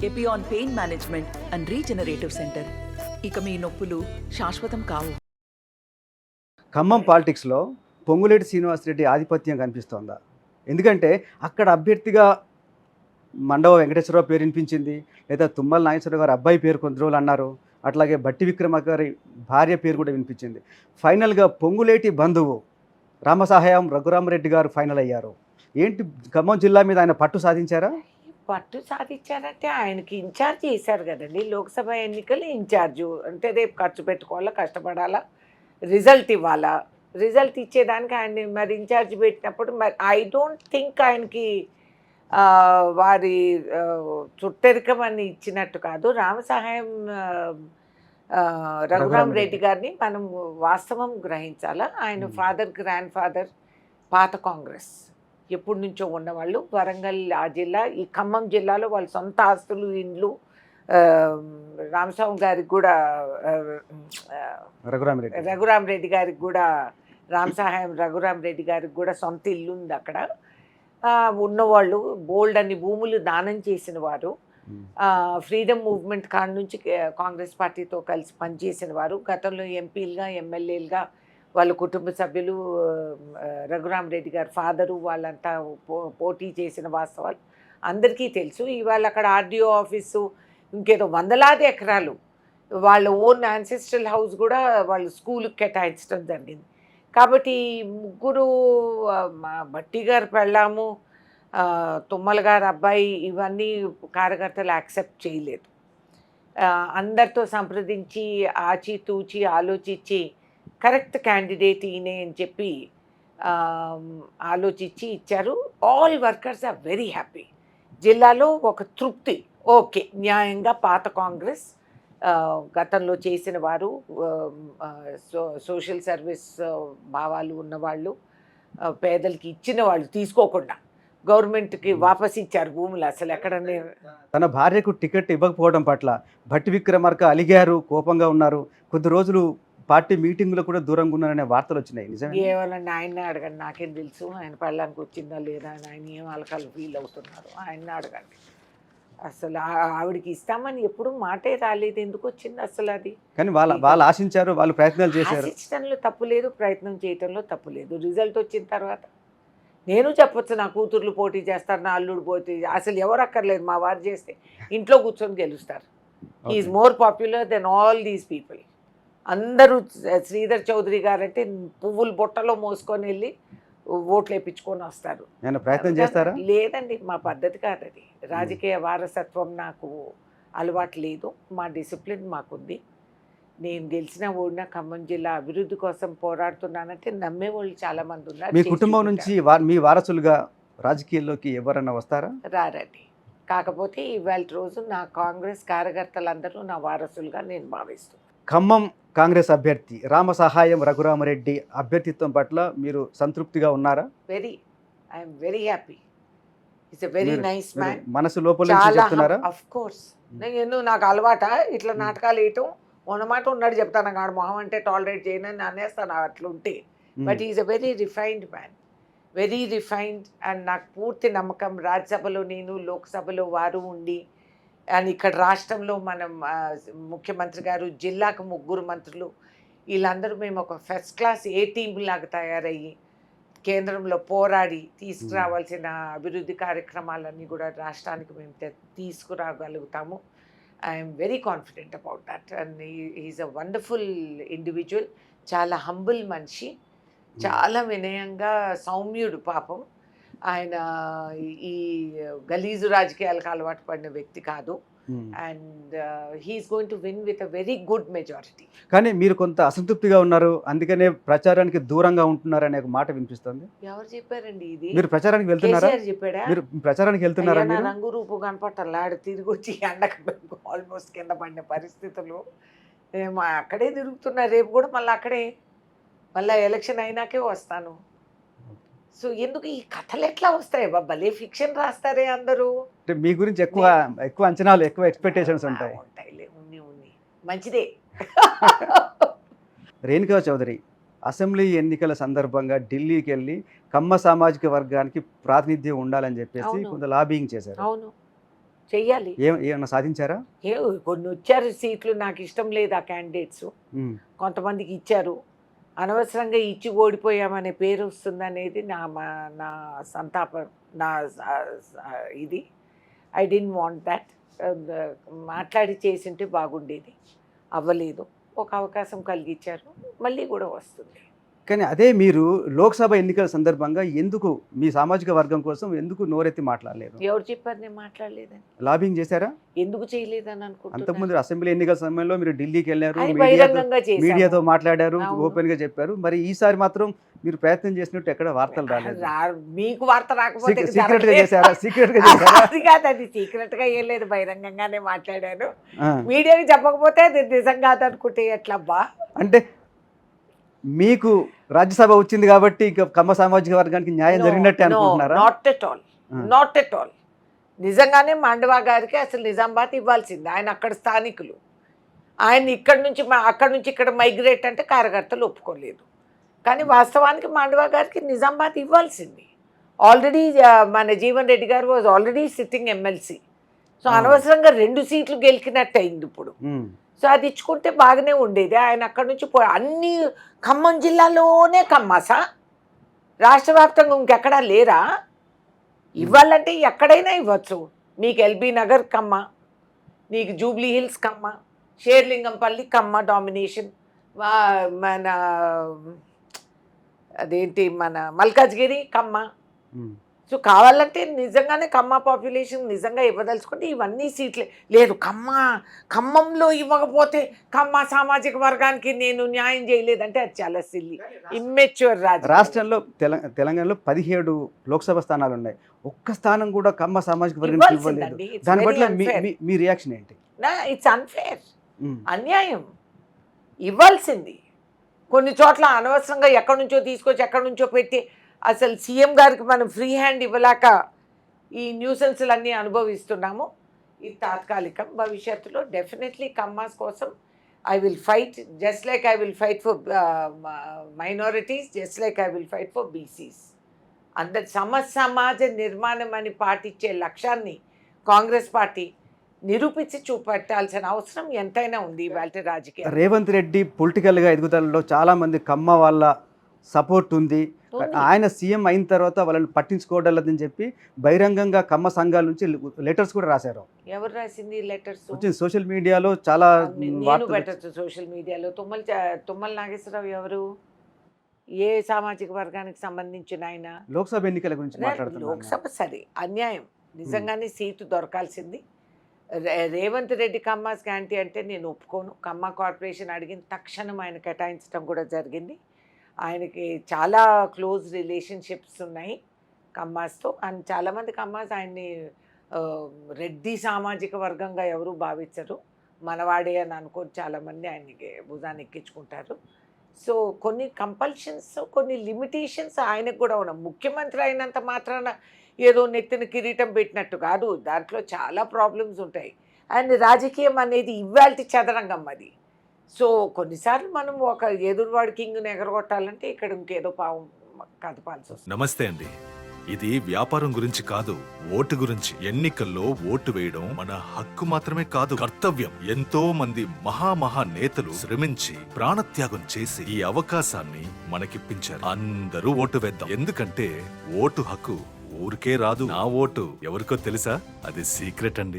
Epione pain management and regenerative centre. ఇక మీ నొప్పులు శాశ్వతం కావు. ఖమ్మం పాలిటిక్స్లో పొంగులేటి శ్రీనివాసరెడ్డి ఆధిపత్యం కనిపిస్తోందా? ఎందుకంటే అక్కడ అభ్యర్థిగా మండవ వెంకటేశ్వరరావు పేరు వినిపించింది, లేదా తుమ్మల నాగేశ్వరరావు గారి అబ్బాయి పేరు కొంత రోజులు అన్నారు, అట్లాగే బట్టి విక్రమ గారి భార్య పేరు కూడా వినిపించింది. ఫైనల్గా పొంగులేటి బంధువు రామసహాయం రఘురామరెడ్డి గారు ఫైనల్ అయ్యారు. ఏంటి ఖమ్మం జిల్లా మీద ఆయన పట్టు సాధించారా? పట్టు సాధించారంటే ఆయనకి ఇన్ఛార్జ్ చేశారు కదండి. లోక్సభ ఎన్నికలు ఇన్ఛార్జు అంటే రేపు ఖర్చు పెట్టుకోవాలా, కష్టపడాలా, రిజల్ట్ ఇవ్వాలా. రిజల్ట్ ఇచ్చేదానికి ఆయన్ని మరి ఇన్ఛార్జ్ పెట్టినప్పుడు మరి ఐ డోంట్ థింక్ ఆయనకి వారి చుట్టరికం అని ఇచ్చినట్టు కాదు. రామసహాయం రఘురామ్ రెడ్డి గారిని మనం వాస్తవం గ్రహించాలా. ఆయన ఫాదర్, గ్రాండ్ ఫాదర్ పాత కాంగ్రెస్ ఎప్పటి నుంచో ఉన్నవాళ్ళు. వరంగల్ ఆ జిల్లా, ఈ ఖమ్మం జిల్లాలో వాళ్ళ సొంత ఆస్తులు, ఇండ్లు. రామస్వామి గారికి కూడా రఘురామ్ రెడ్డి గారికి కూడా రామసహాయం రఘురామ్ రెడ్డి గారికి కూడా సొంత ఇల్లు ఉంది అక్కడ. ఉన్నవాళ్ళు బోల్డ్ అన్ని భూములు దానం చేసిన వారు. ఫ్రీడమ్ మూవ్మెంట్ కాడ నుంచి కాంగ్రెస్ పార్టీతో కలిసి పనిచేసిన వారు. గతంలో ఎంపీలుగా, ఎమ్మెల్యేలుగా వాళ్ళ కుటుంబ సభ్యులు, రఘురామ్ రెడ్డి గారు ఫాదరు వాళ్ళంతా పోటీ చేసిన వాస్తవాలు అందరికీ తెలుసు. ఇవాళ అక్కడ ఆర్డీఓ ఆఫీసు, ఇంకేదో వందలాది ఎకరాలు వాళ్ళ ఓన్ యాన్సెస్ట్రల్ హౌస్ కూడా వాళ్ళు స్కూల్కి కేటాయించడం జరిగింది. కాబట్టి ముగ్గురు, బట్టి గారు పెళ్ళాము, తుమ్మల గారు అబ్బాయి, ఇవన్నీ కార్యకర్తలు యాక్సెప్ట్ చేయలేదు. అందరితో సంప్రదించి ఆచితూచి ఆలోచించి కరెక్ట్ క్యాండిడేట్ ఈయనే అని చెప్పి ఆలోచించి ఇచ్చారు. All workers are very happy. జిల్లాలో ఒక తృప్తి. ఓకే, న్యాయంగా పాత కాంగ్రెస్ గతంలో చేసిన వారు, సోషల్ సర్వీస్ భావాలు ఉన్నవాళ్ళు, పేదలకి ఇచ్చిన వాళ్ళు తీసుకోకుండా గవర్నమెంట్కి వాపస్ ఇచ్చారు భూములు. అసలు ఎక్కడనే తన భార్యకు టికెట్ ఇవ్వకపోవడం పట్ల భట్టి విక్రమార్క అలిగారు, కోపంగా ఉన్నారు. కొద్ది రోజులు పార్టీ మీటింగ్లో కూడా దూరంగా ఉన్నారనే వార్తలు వచ్చినాయి. నిజమే? ఏమన్నా ఆయన్నే అడగండి, నాకేం తెలుసు ఆయన పెళ్ళానికి వచ్చిందా లేదా అని. ఆయన ఏం అలకాలు ఫీల్ అవుతున్నారు, ఆయన్నే అడగండి. అసలు ఆవిడకి ఇస్తామని ఎప్పుడు మాటే రాలేదు, ఎందుకు వచ్చింది అసలు అది? కానీ వాళ్ళు ఆశించారు, వాళ్ళు ప్రయత్నాలు చేశారు. ఆశించడంలో తప్పు లేదు, ప్రయత్నం చేయడంలో తప్పు లేదు. రిజల్ట్ వచ్చిన తర్వాత నేను చెప్పొచ్చు, నా కూతుర్లు పోటీ చేస్తారు, నా అల్లుడు పోటీ, అసలు ఎవరు అక్కర్లేదు. మా వారు చేస్తే ఇంట్లో కూర్చొని గెలుస్తారు. He's more popular than all these people. అందరూ శ్రీధర్ చౌదరి గారు అంటే పువ్వులు బుట్టలో మోసుకొని వెళ్ళి ఓట్లు వేయించుకొని వస్తారు. ప్రయత్నం చేస్తారా? లేదండి, మా పద్ధతి కాదు అది. రాజకీయ వారసత్వం నాకు అలవాటు లేదు. మా డిసిప్లిన్ మాకుంది. నేను గెలిచినా ఓడినా ఖమ్మం జిల్లా అభివృద్ధి కోసం పోరాడుతున్నానంటే నమ్మే వాళ్ళు చాలా మంది ఉన్నారు. మీ కుటుంబం నుంచి మీ వారసులుగా రాజకీయాల్లోకి ఎవరన్నా వస్తారా? రారండి. కాకపోతే ఇవాళ రోజు నా కాంగ్రెస్ కార్యకర్తలందరూ నా వారసులుగా నేను భావిస్తున్నాను. ఖమ్మం కాంగ్రెస్ అభ్యర్థి రామసహాయం రఘురామరెడ్డి అభ్యర్థిత్వం పట్ల మీరు సంతృప్తిగా ఉన్నారా? I'm very happy. It's a very nice man. మనసు లోపల నుంచి చెప్తున్నారా? Of course. నేను నాకు అలవాట ఇట్లా నాటకాలు వేయటం, ఉన్నమాట ఉన్నాడు చెప్తాను. ఆడ మొహం అంటే టాలరేట్ చేయనని అనేస్తాను అట్లుంటే. But is a very refined man, very refined. And నాకు పూర్తి నమ్మకం, రాజ్యసభలో నేను, లోక్సభలో వారు ఉండి, అండ్ ఇక్కడ రాష్ట్రంలో మనం ముఖ్యమంత్రి గారు, జిల్లాకు 3 మంత్రులు, వీళ్ళందరూ మేము ఒక ఫస్ట్ క్లాస్ ఏ టీమ్ లాగా తయారయ్యి కేంద్రంలో పోరాడి తీసుకురావాల్సిన అభివృద్ధి కార్యక్రమాలన్నీ కూడా రాష్ట్రానికి మేము తీసుకురాగలుగుతాము. I'm very confident about that. And is a wonderful individual. చాలా హంబుల్ మనిషి, చాలా వినయంగా, సౌమ్యుడు పాపం. ఆయన ఈ గలీజు రాజకీయాలకు అలవాటు పడిన వ్యక్తి కాదు. And he's going to win with a very good majority. కానీ మీరు కొంత అసంతృప్తిగా ఉన్నారు, అందుకనే ప్రచారానికి దూరంగా ఉంటున్నారు అనే ఒక మాట వినిపిస్తుంది. ఎవరు చెప్పారండి ఇది? మీరు ప్రచారానికి వెళ్తున్నారా? చెప్పాడా? మీరు ప్రచారానికి వెళ్తున్నారా? రంగు రూపు కనపట్టాడు, తిరిగి వచ్చి ఎండకు ఆల్మోస్ట్ కింద పడిన పరిస్థితులు. అక్కడే తిరుగుతున్నా, రేపు కూడా మళ్ళీ అక్కడే, మళ్ళీ ఎలక్షన్ అయినాకే వస్తాను. సో ఎందుకు ఈ కథలు ఎట్లా వస్తాయి? భలే ఫిక్షన్ రాస్తారే అందరూ. మీ గురించి ఎక్కువ అంచనాలు, ఎక్కువ ఎక్స్పెక్టేషన్స్ ఉంటాయి. ఉంది మంచిదే. రేణుకా చౌదరి అసెంబ్లీ ఎన్నికల సందర్భంగా ఢిల్లీకి వెళ్ళి కమ్మ సామాజిక వర్గానికి ప్రాతినిధ్యం ఉండాలని చెప్పేసి కొంత లాబింగ్ చేశారు. అవును. చెయ్యాలి. ఏమన్నా సాధించారా? కొన్ని వచ్చారు సీట్లు, నాకు ఇష్టం లేదు ఆ క్యాండిడేట్స్, కొంతమందికి ఇచ్చారు. అనవసరంగా ఇచ్చి ఓడిపోయామనే పేరు వస్తుందనేది నా సంతాపం, నా ఇది. I don't want that. మాట్లాడి చేసింటే బాగుండేది, అవ్వలేదు. ఒక అవకాశం కలిగించారు, మళ్ళీ కూడా వస్తుంది. కానీ అదే మీరు లోక్సభ ఎన్నికల సందర్భంగా ఎందుకు మీ సామాజిక వర్గం కోసం ఎందుకు నోరెత్తి మాట్లాడలేదు? ఎవరు చెప్పారు నేను మాట్లాడలేదని? లాబింగ్ చేశారా? ఎందుకు చేయలేదని అనుకుంటున్నాను. అంతకుముందు అసెంబ్లీ ఎన్నికల సమయంలో మీరు ఢిల్లీకి వెళ్ళారు, అది బహిరంగంగా చేశాము. మీడియాతో మాట్లాడారు, అవును. ఓపెన్ గా చెప్పారు. మరి ఈసారి మాత్రం మీరు ప్రయత్నం చేసినట్టు ఎక్కడ వార్తలు రాలేదు. మీకు వార్త రాకపోతే సీక్రెట్ గా చేశారా? సీక్రెట్ గా చేశారా? అది కాదు, అది సీక్రెట్ గా ఏం లేదు, బహిరంగంగానే మాట్లాడాను. ఆ. మీడియాకి చెప్పకపోతే అది నిజం కాదనుకుంటే ఎట్లబ్బా? అంటే మీకు రాజ్యసభ వచ్చింది కాబట్టి ఇక కమ్మ సామాజిక వర్గానికి న్యాయం జరిగినట్టే అనుకుంటున్నారా? Not at all, not at all. నిజంగానే మాండవా గారికి అసలు నిజామాబాద్ ఇవ్వాల్సింది. ఆయన అక్కడ స్థానికులు, ఆయన అక్కడి నుంచి ఇక్కడ మైగ్రేట్ అంటే కార్యకర్తలు ఒప్పుకోలేదు. కానీ వాస్తవానికి మాండవా గారికి నిజామాబాద్ ఇవ్వాల్సింది. ఆల్రెడీ మన జీవన్ రెడ్డి గారు was already sitting MLC. So అనవసరంగా 2 సీట్లు గెలికినట్టు అయింది ఇప్పుడు. సో అది ఇచ్చుకుంటే బాగానే ఉండేది. ఆయన అక్కడి నుంచి అన్ని ఖమ్మం జిల్లాలోనే కమ్మాసా, రాష్ట్ర వ్యాప్తంగా ఇంకెక్కడా లేరా? ఇవ్వాలంటే ఎక్కడైనా ఇవ్వచ్చు. మీకు ఎల్బీ నగర్ కమ్మ, నీకు జూబ్లీ హిల్స్ కమ్మ, షేర్లింగంపల్లి కమ్మ డామినేషన్, మన అదేంటి మన మల్కాజ్గిరి కమ్మ. సో కావాలంటే నిజంగానే కమ్మ పాపులేషన్ నిజంగా ఇవ్వదలుచుకుంటే ఇవన్నీ సీట్లే లేదు. ఖమ్మంలో ఇవ్వకపోతే కమ్మ సామాజిక వర్గానికి నేను న్యాయం చేయలేదంటే అది చాలా సిల్లీ, ఇమ్మెచ్యూర్. రాష్ట్రంలో తెలంగాణలో 17 లోక్సభ స్థానాలు ఉన్నాయి. ఒక్క స్థానం కూడా కమ్మ సామాజిక వర్గానికి ఇవ్వలేదు. దాని పట్ల మీ రియాక్షన్ ఏంటి? ఇట్స్ అన్ఫేర్, అన్యాయం. ఇవ్వాల్సింది. కొన్ని చోట్ల అనవసరంగా ఎక్కడి నుంచో తీసుకొచ్చి ఎక్కడి నుంచో పెట్టి అసలు సీఎం గారికి మనం ఫ్రీ హ్యాండ్ ఇవ్వలేక ఈ న్యూసెన్స్లన్నీ అనుభవిస్తున్నాము. ఇది తాత్కాలికం. భవిష్యత్తులో డెఫినెట్లీ కమ్మాస్ కోసం I will fight, just like I will fight for minorities, just like I will fight for BCs. అందరి సమాజ నిర్మాణం అని పాటించే లక్ష్యాన్ని కాంగ్రెస్ పార్టీ నిరూపించి చూపెట్టాల్సిన అవసరం ఎంతైనా ఉంది ఇవాళ రాజకీయ. రేవంత్ రెడ్డి పొలిటికల్గా ఎదుగుదలలో చాలామంది కమ్మ వాళ్ళ సపోర్ట్ ఉంది. ఆయన సీఎం అయిన తర్వాత వాళ్ళని పట్టించుకోవడం లేదని చెప్పి బహిరంగంగా కమ్మ సంఘాల నుంచి లెటర్స్ కూడా రాశారు. ఎవరు రాసింది లెటర్స్? వచ్చింది సోషల్ మీడియాలో చాలా. నేను పెట్టచ్చు సోషల్ మీడియాలో. తుమ్మల నాగేశ్వరరావు ఎవరు? ఏ సామాజిక వర్గానికి సంబంధించిన ఆయన? లోక్సభ ఎన్నికల గురించి మాట్లాడుతున్నారు. లోక్సభ సరే అన్యాయం, నిజంగానే సీటు దొరకాల్సింది. రేవంత్ రెడ్డి కమ్మాస్ గ్యారంటీ అంటే నేను ఒప్పుకోను. కమ్మ కార్పొరేషన్ అడిగిన తక్షణం ఆయన కేటాయించడం కూడా జరిగింది. ఆయనకి చాలా క్లోజ్ రిలేషన్షిప్స్ ఉన్నాయి కమ్మాస్తో. అండ్ చాలామంది కమ్మాస్ ఆయన్ని రెడ్డి సామాజిక వర్గంగా ఎవరు భావించరు, మనవాడే అని అనుకొని చాలామంది ఆయనకి భుజాన్ని ఎక్కించుకుంటారు. సో కొన్ని కంపల్షన్స్, కొన్ని లిమిటేషన్స్ ఆయనకు కూడా ఉన్నాయి. ముఖ్యమంత్రి అయినంత మాత్రాన ఏదో నెత్తిన కిరీటం పెట్టినట్టు కాదు, దాంట్లో చాలా ప్రాబ్లమ్స్ ఉంటాయి. అండ్ రాజకీయం అనేది ఇవాల్టి చదరంగం అది. సో కొన్నిసార్లు మనం ఒక ఎదురువాడి కింగ్ని ఎగరగొట్టాలంటే ఇక్కడ ఇంకేదో పావం కదపాల్సి వస్తుంది. నమస్తే అండి. ఇది వ్యాపారం గురించి కాదు, ఓటు గురించి. ఎన్నికల్లో ఓటు వేయడం మన హక్కు మాత్రమే కాదు, కర్తవ్యం. ఎంతో మంది మహా నేతలు శ్రమించి ప్రాణత్యాగం చేసి ఈ అవకాశాన్ని మనకిప్పించారు. అందరూ ఓటు వేద్దాం. ఎందుకంటే ఓటు హక్కు ఊరికే రాదు. నా ఓటు ఎవరికో తెలుసా? అది సీక్రెట్ అండి.